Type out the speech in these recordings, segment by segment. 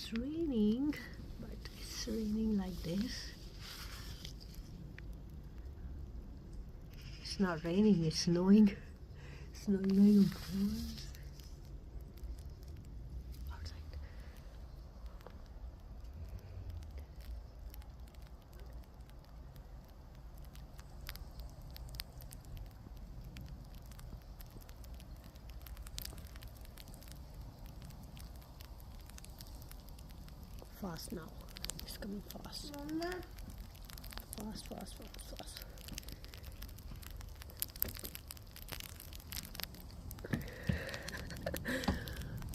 It's raining, but it's raining like this. It's not raining, it's snowing. Snowing like balls. Outside. Fast now. It's coming fast. Mama. Fast, fast, fast, fast.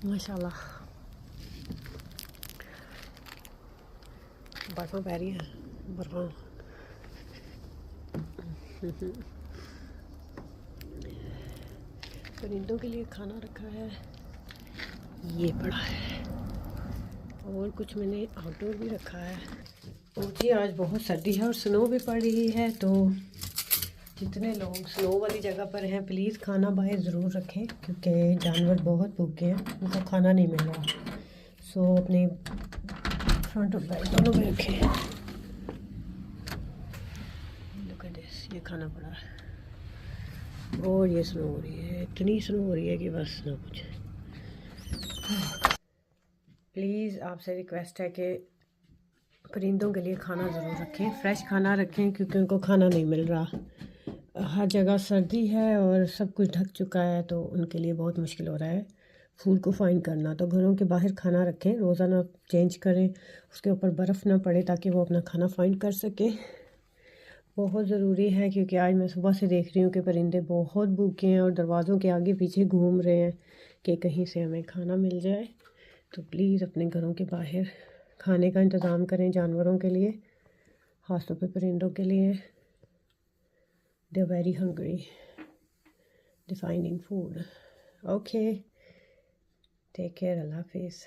माशाल्लाह बर्फ़ पै रही है बर्फ़ परिंदों के लिए खाना रखा है ये पड़ा है और कुछ मैंने आउटडोर भी रखा है। और जी आज बहुत सर्दी है और स्नो भी पड़ रही है, तो जितने लोग स्नो वाली जगह पर हैं प्लीज़ खाना बाहर ज़रूर रखें क्योंकि जानवर बहुत भूखे हैं, उनको खाना नहीं मिल रहा। सो अपने फ्रंट और बैक दोनों में रखें। लुक एट दिस, ये खाना पड़ा है और ये स्नो हो रही है, इतनी स्नो हो रही है कि बस ना कुछ। प्लीज़ आपसे रिक्वेस्ट है कि परिंदों के लिए खाना ज़रूर रखें, फ्रेश खाना रखें क्योंकि उनको खाना नहीं मिल रहा। हर जगह सर्दी है और सब कुछ ढक चुका है, तो उनके लिए बहुत मुश्किल हो रहा है फूड को फाइंड करना। तो घरों के बाहर खाना रखें, रोज़ाना चेंज करें, उसके ऊपर बर्फ़ ना पड़े ताकि वो अपना खाना फाइंड कर सकें। बहुत ज़रूरी है क्योंकि आज मैं सुबह से देख रही हूँ कि परिंदे बहुत भूखे हैं और दरवाज़ों के आगे पीछे घूम रहे हैं कि कहीं से हमें खाना मिल जाए। तो प्लीज़ अपने घरों के बाहर खाने का इंतज़ाम करें जानवरों के लिए, ख़ासतौर पे परिंदों के लिए। They are very hungry, they finding food. Okay, take care, अल्लाह हाफिज़।